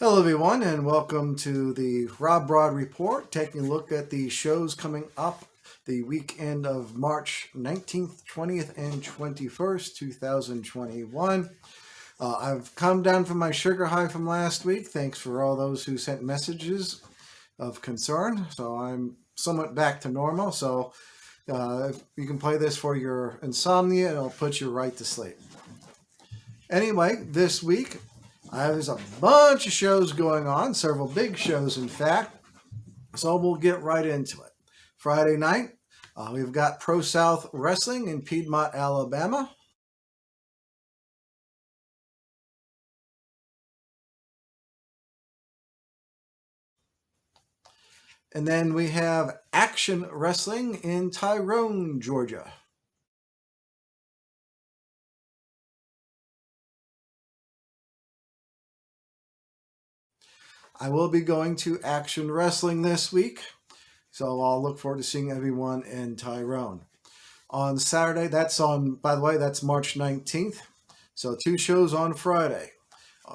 Hello everyone and welcome to the RobBrod Report, taking a look at the shows coming up the weekend of March 19th, 20th, and 21st, 2021. I've come down from my sugar high from last week. Thanks for all those who sent messages of concern. So I'm somewhat back to normal. So you can play this for your insomnia and it'll put you right to sleep. Anyway, this week, there's a bunch of shows going on, several big shows, in fact. So we'll get right into it. Friday night, we've got Pro South Wrestling in Piedmont, Alabama. And then we have Action Wrestling in Tyrone, Georgia. I will be going to Action Wrestling this week, so I'll look forward to seeing everyone in Tyrone. On Saturday, by the way, that's March 19th, so 2 shows on Friday.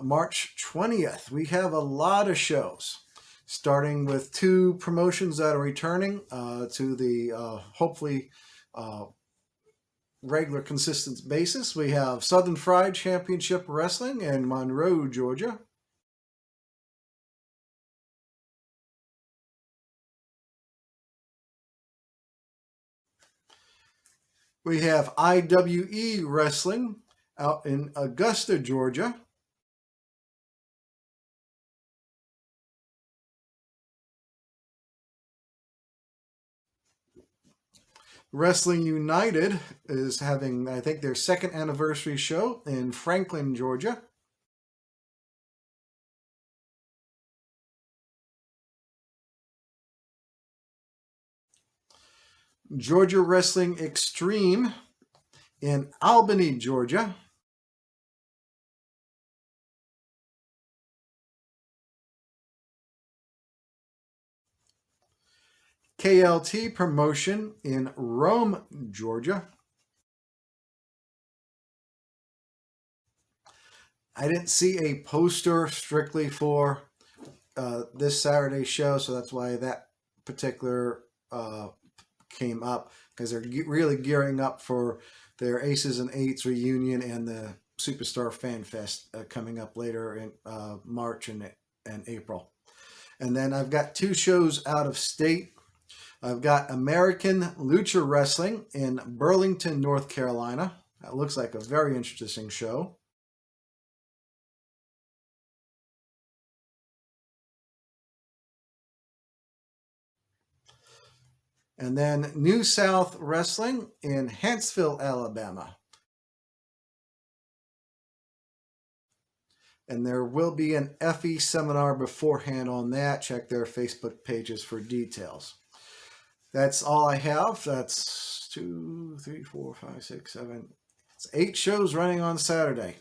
March 20th, we have a lot of shows, starting with 2 promotions that are returning to the hopefully regular consistent basis. We have Southern Fried Championship Wrestling in Monroe, Georgia. We have IWE Wrestling out in Augusta, Georgia. Wrestling United is having, I think, their 2nd anniversary show in Franklin, Georgia. Georgia Wrestling Extreme in Albany, Georgia. KLT Promotion in Rome, Georgia. I didn't see a poster strictly for this Saturday show, so that's why that particular came up, because they're really gearing up for their Aces and Eights reunion and the Superstar Fan Fest coming up later in March and April. And then I've got 2 shows out of state. I've got American Lucha Wrestling in Burlington, North Carolina. That looks like a very interesting show. And then New South Wrestling in Huntsville, Alabama. And there will be an FE seminar beforehand on that. Check their Facebook pages for details. That's all I have. That's 2, 3, 4, 5, 6, 7. It's 8 shows running on Saturday.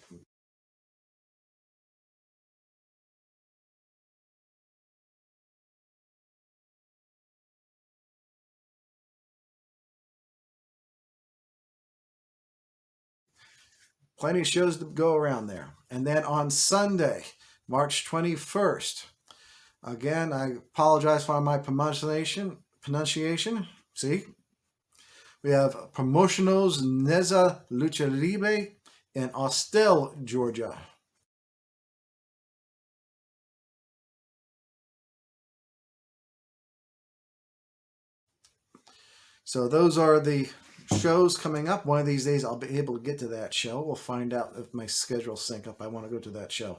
Plenty of shows to go around there. And then on Sunday, March 21st, again, I apologize for my pronunciation. See? We have Promociones Neza Lucha Libre in Austell, Georgia. So those are the shows coming up. One of these days I'll be able to get to that show. We'll find out if my schedule sync up. I want to go to that show.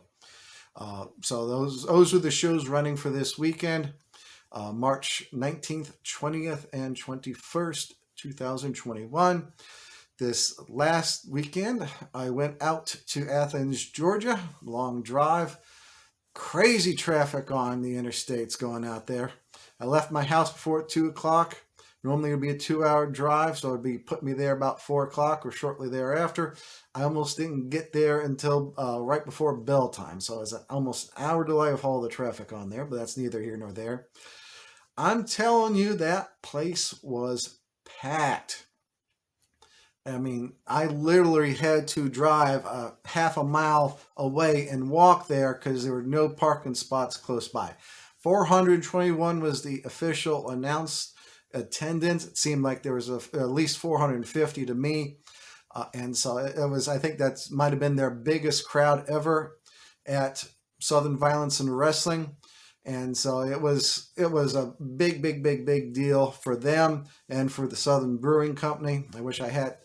So those are the shows running for this weekend, March 19th, 20th, and 21st, 2021. This last weekend, I went out to Athens, Georgia. Long drive. Crazy traffic on the interstates going out there. I left my house before 2 o'clock. Normally it would be a 2-hour drive, so it would be put me there about 4 o'clock or shortly thereafter. I almost didn't get there until right before bell time, so it was almost an hour delay of all the traffic on there, but that's neither here nor there. I'm telling you, that place was packed. I mean, I literally had to drive half a mile away and walk there because there were no parking spots close by. 421 was the official announced attendance. It seemed like there was at least 450 to me. And so it was, I think that might have been their biggest crowd ever at Southern Violence and Wrestling. And so it was a big deal for them and for the Southern Brewing Company. I wish I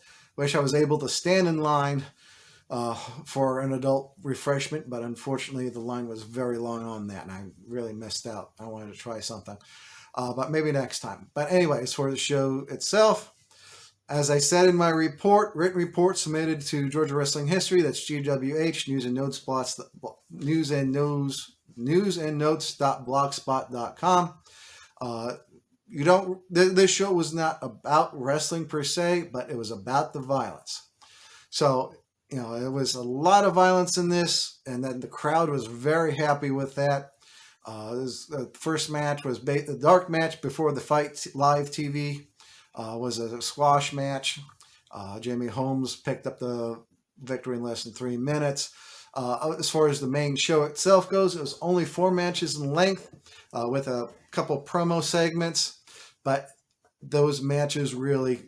was able to stand in line for an adult refreshment, but unfortunately the line was very long on that, and I really missed out. I wanted to try something, but maybe next time. But anyways, for the show itself, as I said in my report, written report submitted to Georgia Wrestling History, that's GWH News and Notes newsandnotes.blogspot.com. This show was not about wrestling per se, but it was about the violence. So, it was a lot of violence in this, and then the crowd was very happy with that. The first match was the dark match before the Fight Live TV. Was a squash match. Jamie Holmes picked up the victory in less than 3 minutes. As far as the main show itself goes, it was only 4 matches in length with a couple promo segments, but those matches really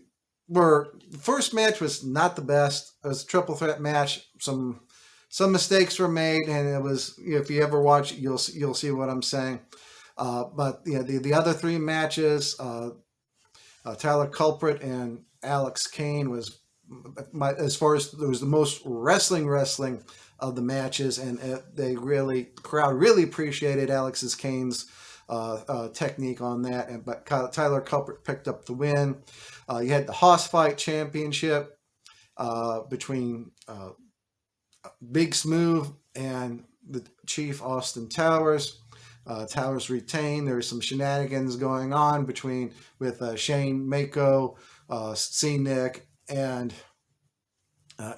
were. The first match was not the best. It was a triple threat match. Some mistakes were made, and it was, if you ever watch it, you'll see what I'm saying. But the other 3 matches, Tyler Culprit and Alex Kane was, as far as it was the most wrestling of the matches, and the crowd really appreciated Alex Kane's technique on that. But Tyler Culprit picked up the win. You had the Hoss Fight Championship between Big Smooth and the Chief Austin Towers. Towers retained. There was some shenanigans going on with Shane Mako, C-Nick, and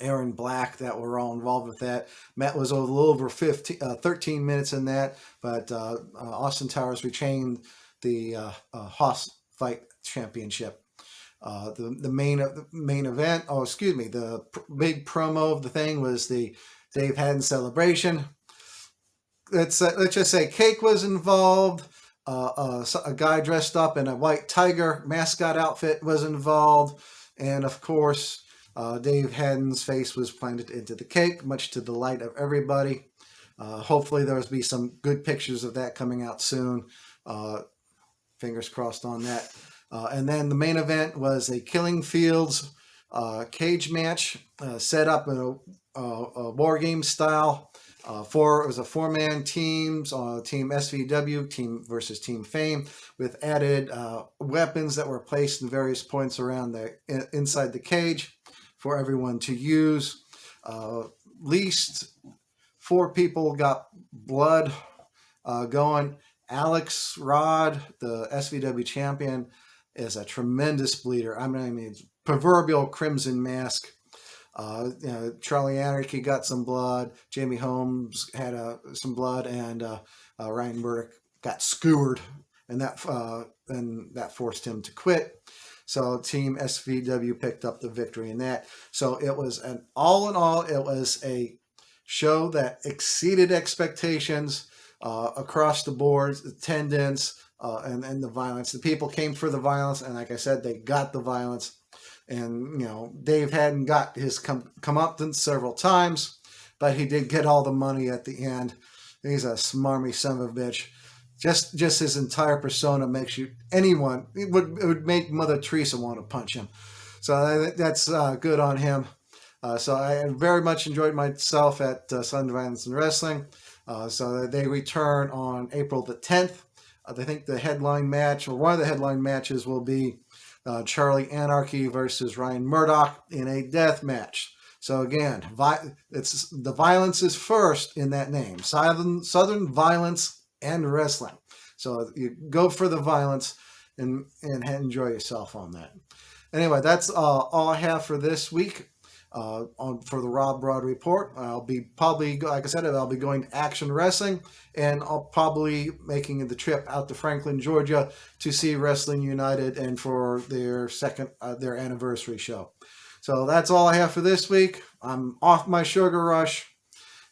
Aaron Black that were all involved with that. Matt was a little over 13 minutes in that, but Austin Towers retained the Hoss Fight Championship. The main event, the big promo of the thing was the Dave Haddon celebration. Let's just say Cake was involved. A guy dressed up in a white tiger mascot outfit was involved, and of course, Dave Haddon's face was planted into the cake, much to the delight of everybody. Hopefully, there will be some good pictures of that coming out soon. Fingers crossed on that. And then the main event was a Killing Fields cage match set up in a war game style. It was a 4-man teams, Team SVW, team versus Team Fame, with added weapons that were placed in various points around inside the cage for everyone to use. Least 4 people got blood going. Alex Rod, the SVW champion, is a tremendous bleeder. I mean, proverbial crimson mask. Charlie Anarchy got some blood. Jamie Holmes had some blood, and Ryan Burdick got skewered, and that forced him to quit. So Team SVW picked up the victory in that. So it was all in all, it was a show that exceeded expectations across the board. Attendance and the violence. The people came for the violence, and like I said, they got the violence. And, Dave Haddon got his comeuppance several times, but he did get all the money at the end. He's a smarmy son of a bitch. Just his entire persona makes it would make Mother Teresa want to punch him. So that's good on him. So I very much enjoyed myself at Southern Violence and Wrestling. So they return on April the 10th. I think the headline match, or one of the headline matches, will be Charlie Anarchy versus Ryan Murdoch in a death match. So again, it's the violence is first in that name. Southern Violence and Wrestling. So you go for the violence and enjoy yourself on that. Anyway, that's all I have for this week. For the RobBrod Report, I'll be probably, like I said, I'll be going to Action Wrestling, and I'll probably making the trip out to Franklin, Georgia, to see Wrestling United and for their anniversary show. So that's all I have for this week. I'm off my sugar rush,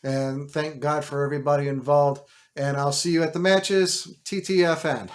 and thank God for everybody involved. And I'll see you at the matches. TTFN.